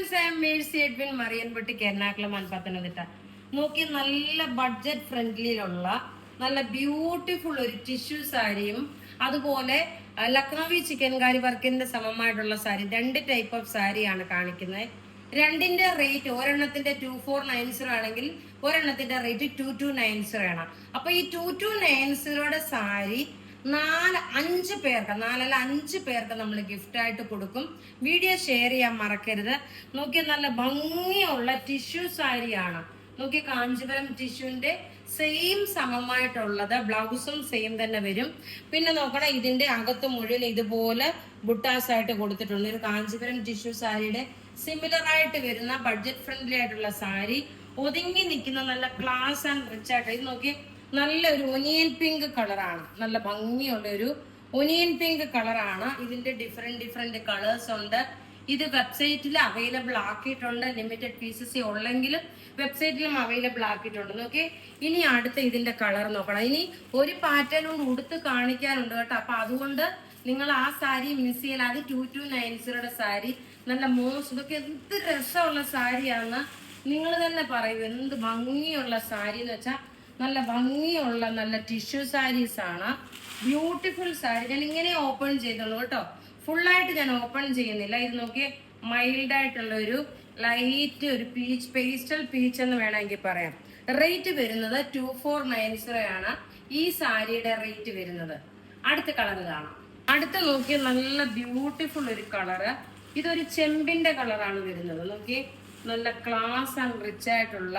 Friends, I am Mercy Edwin മറിയൻപട്ടിക്ക് എറണാകുളം പത്തനംതിട്ട. നോക്കി നല്ല ബഡ്ജറ്റ് ഫ്രണ്ട്ലിയിലുള്ള നല്ല ബ്യൂട്ടിഫുൾ ഒരു ടിഷ്യൂ സാരിയും അതുപോലെ ലക്നൗവി ചിക്കൻകാരി വർക്കിന്റെ സമമായിട്ടുള്ള സാരി, രണ്ട് ടൈപ്പ് ഓഫ് സാരിയാണ് കാണിക്കുന്നത്. രണ്ടിന്റെ റേറ്റ്, ഒരെണ്ണത്തിന്റെ 2490 ആണെങ്കിൽ ഒരെണ്ണത്തിന്റെ റേറ്റ് 2290 ആണ്. അപ്പൊ ഈ 2290 സാരി 4-5 പേർക്ക്, 4-5 പേർക്ക് നമ്മൾ ഗിഫ്റ്റ് ആയിട്ട് കൊടുക്കും. വീഡിയോ ഷെയർ ചെയ്യാൻ മറക്കരുത്. നോക്കി നല്ല ഭംഗിയുള്ള ടിഷ്യൂ സാരിയാണ്. നോക്കി കാഞ്ചീപുരം ടിഷ്യൂന്റെ സെയിം സമമായിട്ടുള്ളത്, ബ്ലൗസും സെയിം തന്നെ വരും. പിന്നെ നോക്കണം, ഇതിന്റെ അകത്ത് മുഴുവൻ ഇതുപോലെ ബുട്ടാസ് ആയിട്ട് കൊടുത്തിട്ടുണ്ട്. ഒരു കാഞ്ചീപുരം ടിഷ്യൂ സാരിയുടെ സിമിലർ ആയിട്ട് വരുന്ന ബഡ്ജറ്റ് ഫ്രണ്ട്ലി ആയിട്ടുള്ള സാരി, ഒതുങ്ങി നിൽക്കുന്ന നല്ല ക്ലാസ് ആൻഡ് റിച്ച് ആയിട്ട്. ഇത് നോക്കി നല്ലൊരു ഒനിയൻ പിങ്ക് കളറാണ്, നല്ല ഭംഗിയുള്ള ഒരു ഒനിയൻ പിങ്ക് കളറാണ്. ഇതിന്റെ ഡിഫറെന്റ് കളേഴ്സ് ഉണ്ട്. ഇത് വെബ്സൈറ്റിൽ അവൈലബിൾ ആക്കിയിട്ടുണ്ട്. ലിമിറ്റഡ് പീസസ് ഉള്ളെങ്കിലും വെബ്സൈറ്റിലും അവൈലബിൾ ആക്കിയിട്ടുണ്ട്. നോക്കി ഇനി അടുത്ത ഇതിന്റെ കളർ നോക്കണം. ഇനി ഒരു പാറ്റേൺ കൊണ്ട് ഉടുത്ത് കാണിക്കാനുണ്ട് കേട്ടോ. അപ്പൊ അതുകൊണ്ട് നിങ്ങൾ ആ സാരി മിസ് ചെയ്യല. അത് 2290 സാരി, നല്ല മോശം. ഇതൊക്കെ എന്ത് രസമുള്ള സാരിയാണ്, നിങ്ങൾ തന്നെ പറയൂ. എന്ത് ഭംഗിയുള്ള സാരി എന്ന് വെച്ചാൽ നല്ല ഭംഗിയുള്ള നല്ല ടിഷ്യൂ സാരീസ് ആണ്. ബ്യൂട്ടിഫുൾ സാരി. ഞാൻ ഇങ്ങനെ ഓപ്പൺ ചെയ്തോളൂ കേട്ടോ, ഫുള്ളായിട്ട് ഞാൻ ഓപ്പൺ ചെയ്യുന്നില്ല. ഇത് നോക്കി മൈൽഡ് ആയിട്ടുള്ള ഒരു ലൈറ്റ് ഒരു പീച്ച്, പേസ്റ്റൽ പീച്ച് എന്ന് വേണമെങ്കിൽ പറയാം. റേറ്റ് വരുന്നത് 2490 ആണ് ഈ സാരിയുടെ റേറ്റ് വരുന്നത്. അടുത്ത കളർ കാണാം. അടുത്ത നോക്കി നല്ല ബ്യൂട്ടിഫുൾ ഒരു കളറ്. ഇതൊരു ചെമ്പിന്റെ കളറാണ് വരുന്നത്. നോക്കി നല്ല ക്ലാസ് ആൻഡ് റിച്ച് ആയിട്ടുള്ള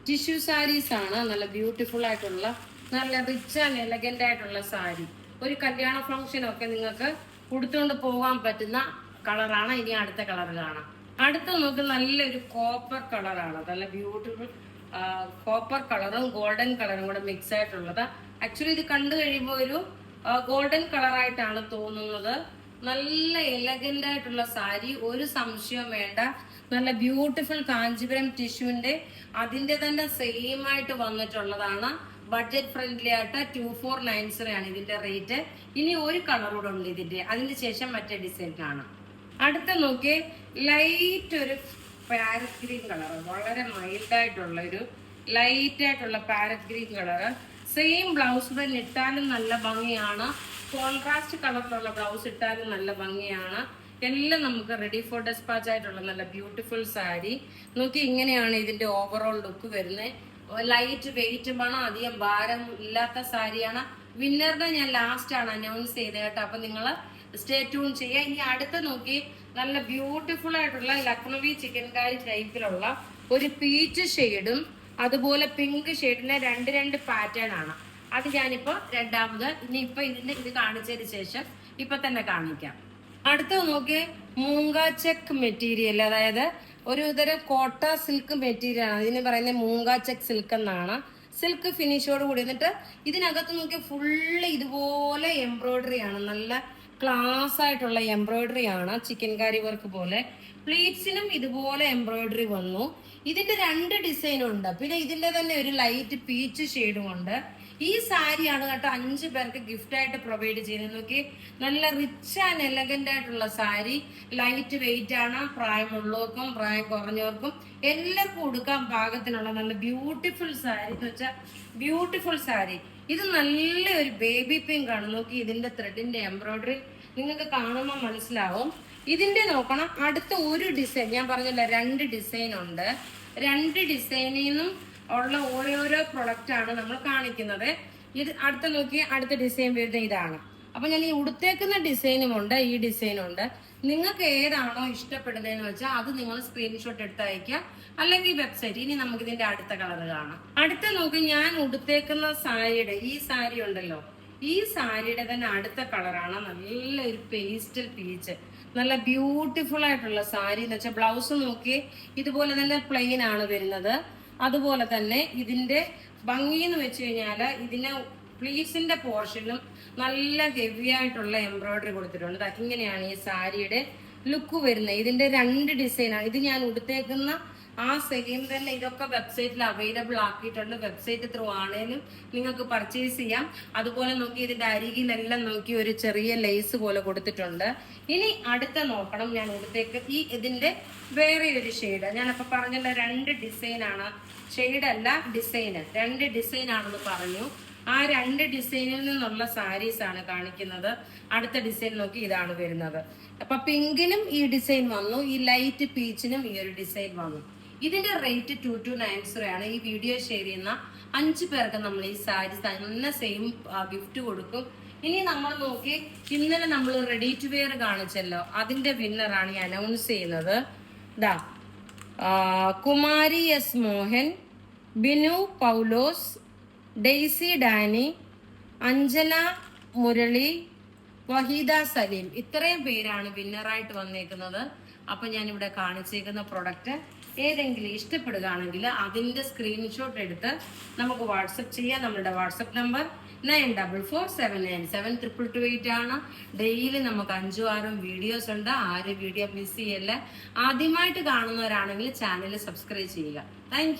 ടിഷ്യൂ സാരീസ് ആണ്. നല്ല ബ്യൂട്ടിഫുൾ ആയിട്ടുള്ള നല്ല റിച്ച് ആൻഡ് എലഗന്റ് ആയിട്ടുള്ള സാരി. ഒരു കല്യാണ ഫംഗ്ഷനൊക്കെ നിങ്ങൾക്ക് ഉടുത്തുകൊണ്ട് പോകാൻ പറ്റുന്ന കളറാണ്. ഇനി അടുത്ത കളർ കാണാം. അടുത്ത നോക്ക് നല്ലൊരു കോപ്പർ കളറാണ്. നല്ല ബ്യൂട്ടിഫുൾ കോപ്പർ കളറും ഗോൾഡൻ കളറും കൂടെ മിക്സ് ആയിട്ടുള്ളത്. ആക്ച്വലി ഇത് കണ്ടു കഴിയുമ്പോൾ ഒരു ഗോൾഡൻ കളറായിട്ടാണ് തോന്നുന്നത്. നല്ല എലഗന്റ് ആയിട്ടുള്ള സാരി, ഒരു സംശയവും വേണ്ട. നല്ല ബ്യൂട്ടിഫുൾ കാഞ്ചീപുരം ടിഷ്യൂന്റെ അതിന്റെ തന്നെ സെയിം ആയിട്ട് വന്നിട്ടുള്ളതാണ്. ബഡ്ജറ്റ് ഫ്രണ്ട്ലി ആയിട്ട് 2490 ആണ് ഇതിന്റെ റേറ്റ്. ഇനി ഒരു കളറൂടെ ഉണ്ട് ഇതിന്റെ, അതിന് ശേഷം മറ്റേ ഡിസൈൻ കാണാം. അടുത്ത നോക്കിയേ, ലൈറ്റ് ഒരു പാരറ്റ് ഗ്രീൻ കളർ, വളരെ മൈൽഡ് ആയിട്ടുള്ള ഒരു ലൈറ്റ് ആയിട്ടുള്ള parrot green colour. Same blouse തന്നെ ഇട്ടാലും നല്ല ഭംഗിയാണ്. കോൺട്രാസ്റ്റ് കളറിലുള്ള ബ്ലൗസ് ഇട്ടാലും നല്ല ഭംഗിയാണ്. എല്ലാം നമുക്ക് റെഡി ഫോർ ഡെസ്പാച്ച് ആയിട്ടുള്ള നല്ല ബ്യൂട്ടിഫുൾ സാരി. നോക്കി ഇങ്ങനെയാണ് ഇതിന്റെ ഓവറോൾ ലുക്ക് വരുന്നത്. ലൈറ്റ് വെയിറ്റ് വേണം, അധികം ഭാരം ഇല്ലാത്ത സാരിയാണ്. വിന്നറിനെ ഞാൻ ലാസ്റ്റ് ആണ് അനൗൺസ് ചെയ്തത് കേട്ടോ. അപ്പൊ നിങ്ങൾ സ്റ്റേ ട്യൂൺ ചെയ്യുക. ഇനി അടുത്ത് നോക്കി നല്ല ബ്യൂട്ടിഫുൾ ആയിട്ടുള്ള ലക്നൗവി ചിക്കൻകാരി ടൈപ്പിലുള്ള ഒരു പീച്ച് ഷെയ്ഡും അതുപോലെ പിങ്ക് ഷെയ്ഡിന്റെ രണ്ട് പാറ്റേൺ ആണ്. അത് ഞാനിപ്പോ രണ്ടാമത് ഇനിയിപ്പോ ഇത് കാണിച്ചതിന് ശേഷം ഇപ്പൊ തന്നെ കാണിക്കാം. അടുത്തത് നോക്കി മൂങ്ക ചെക്ക് മെറ്റീരിയൽ, അതായത് ഒരു തരം കോട്ട സിൽക്ക് മെറ്റീരിയൽ ആണ്. ഇതിന് പറയുന്നത് മൂങ്ക ചെക്ക് സിൽക്ക് എന്നാണ്. സിൽക്ക് ഫിനിഷോട് കൂടി. എന്നിട്ട് ഇതിനകത്ത് നോക്കി ഫുള്ള് ഇതുപോലെ എംബ്രോയിഡറി ആണ്. നല്ല ക്ലാസ് ആയിട്ടുള്ള എംബ്രോയിഡറി ആണ്, ചിക്കൻകാരി വർക്ക് പോലെ. പ്ലീറ്റ്സിനും ഇതുപോലെ എംബ്രോയിഡറി വന്നു. ഇതിന്റെ രണ്ട് ഡിസൈൻ ഉണ്ട്. പിന്നെ ഇതിന്റെ തന്നെ ഒരു ലൈറ്റ് പീച്ച് ഷെയ്ഡും ഉണ്ട്. ഈ സാരിയാണ് കേട്ടോ 5 പേർക്ക് ഗിഫ്റ്റ് ആയിട്ട് പ്രൊവൈഡ് ചെയ്യുന്നത്. നോക്കി നല്ല റിച്ച് ആൻഡ് എലഗന്റ് ആയിട്ടുള്ള സാരി. ലൈറ്റ് വെയിറ്റ് ആണ്. പ്രായമുള്ളവർക്കും പ്രായം കുറഞ്ഞവർക്കും എല്ലാവർക്കും ഉടുക്കാൻ പാകത്തിനുള്ള നല്ല ബ്യൂട്ടിഫുൾ സാരി എന്ന് വെച്ചാൽ ബ്യൂട്ടിഫുൾ സാരി. ഇത് നല്ല ഒരു ബേബി പിങ്ക് ആണ്. നോക്കി ഇതിന്റെ ത്രെഡിന്റെ എംബ്രോയിഡറി നിങ്ങൾക്ക് കാണുമ്പോൾ മനസ്സിലാവും. ഇതിന്റെ നോക്കണം, അടുത്ത ഒരു ഡിസൈൻ ഞാൻ പറഞ്ഞില്ല, 2 ഡിസൈൻ ഉണ്ട്. 2 ഡിസൈനിൽ നിന്നും ഉള്ള ഓരോരോ പ്രൊഡക്റ്റ് ആണ് നമ്മൾ കാണിക്കുന്നത്. ഇത് അടുത്ത നോക്കി അടുത്ത ഡിസൈൻ വരുന്നത് ഇതാണ്. അപ്പൊ ഞാൻ ഈ ഉടുത്തേക്കുന്ന ഡിസൈനും ഉണ്ട്, ഈ ഡിസൈനും ഉണ്ട്. നിങ്ങൾക്ക് ഏതാണോ ഇഷ്ടപ്പെടുന്നതെന്ന് വെച്ചാൽ അത് നിങ്ങൾ സ്ക്രീൻഷോട്ട് എടുത്ത് അയക്കുക, അല്ലെങ്കിൽ വെബ്സൈറ്റ്. ഇനി നമുക്ക് ഇതിന്റെ അടുത്ത കളർ കാണാം. അടുത്ത നോക്കി ഞാൻ ഉടുത്തേക്കുന്ന സാരിയുടെ ഈ സാരി ഉണ്ടല്ലോ, ഈ സാരിയുടെ തന്നെ അടുത്ത കളറാണ് നല്ലൊരു പേസ്റ്റൽ പീച്ച്. നല്ല ബ്യൂട്ടിഫുൾ ആയിട്ടുള്ള സാരി എന്ന് വെച്ചാൽ ബ്ലൗസ് നോക്കി ഇതുപോലെ തന്നെ പ്ലെയിൻ ആണ് വരുന്നത്. അതുപോലെ തന്നെ ഇതിന്റെ ഭംഗി എന്ന് വെച്ച് കഴിഞ്ഞാല് ഇതിന് പ്ലീസിന്റെ പോർഷനിലും നല്ല ഹെവി ആയിട്ടുള്ള എംബ്രോയിഡറി കൊടുത്തിട്ടുണ്ട്. ഇങ്ങനെയാണ് ഈ സാരിയുടെ ലുക്ക് വരുന്നത്. ഇതിന്റെ 2 ഡിസൈനാണ്. ഇത് ഞാൻ ഉടുത്തേക്കുന്ന ആ സെയിം തന്നെ ഇതൊക്കെ വെബ്സൈറ്റിൽ അവൈലബിൾ ആക്കിയിട്ടുണ്ട്. വെബ്സൈറ്റ് ത്രൂ ആണേലും നിങ്ങൾക്ക് പർച്ചേസ് ചെയ്യാം. അതുപോലെ നോക്കി ഇതിന്റെ അരികിലെല്ലാം നോക്കി ഒരു ചെറിയ ലേസ് പോലെ കൊടുത്തിട്ടുണ്ട്. ഇനി അടുത്ത നോക്കണം, ഞാൻ ഇവിടത്തേക്ക് ഇതിന്റെ വേറെ ഒരു ഷെയ്ഡ് ഞാനപ്പോ പറഞ്ഞല്ലോ, 2 ഡിസൈനാണ്, ഷെയ്ഡ് അല്ല ഡിസൈന്, 2 ഡിസൈൻ ആണെന്ന് പറഞ്ഞു. ആ 2 ഡിസൈനിൽ നിന്നുള്ള സാരീസ് ആണ് കാണിക്കുന്നത്. അടുത്ത ഡിസൈൻ നോക്കി ഇതാണ് വരുന്നത്. അപ്പൊ പിങ്കിനും ഈ ഡിസൈൻ വന്നു, ഈ ലൈറ്റ് പീച്ചിനും ഈ ഒരു ഡിസൈൻ വന്നു. ഇതിന്റെ റേറ്റ് 2290 ആണ്. ഈ വീഡിയോ ഷെയർ ചെയ്യുന്ന 5 പേർക്ക് നമ്മൾ ഈ സാരി തന്നെ സെയിം ഗിഫ്റ്റ് കൊടുക്കും. ഇനി നമ്മൾ നോക്കി, ഇന്നലെ നമ്മൾ റെഡി ടു വെയർ കാണിച്ചല്ലോ, അതിന്റെ വിന്നറാണ് ഈ അനൗൺസ് ചെയ്യുന്നത്. ദാ കുമാരി എസ് മോഹൻ, ബിനു പൗലോസ്, ഡെയ്സി ഡാനി, അഞ്ജന മുരളി, വഹീദ സലീം, ഇത്രയും പേരാണ് വിന്നറായിട്ട് വന്നേക്കുന്നത്. അപ്പൊ ഞാൻ ഇവിടെ കാണിച്ചേക്കുന്ന പ്രൊഡക്റ്റ് ഏതെങ്കിലും ഇഷ്ടപ്പെടുകയാണെങ്കിൽ അതിന്റെ സ്ക്രീൻഷോട്ട് എടുത്ത് നമുക്ക് വാട്സപ്പ് ചെയ്യാം. നമ്മുടെ വാട്സപ്പ് നമ്പർ 9447972228 ആണ്. ഡെയിലി നമുക്ക് 5-6 വീഡിയോസ് ഉണ്ട്. ആരും വീഡിയോ മിസ് ചെയ്യല്ല. ആദ്യമായിട്ട് കാണുന്നവരാണെങ്കിൽ ചാനൽ സബ്സ്ക്രൈബ് ചെയ്യുക. താങ്ക്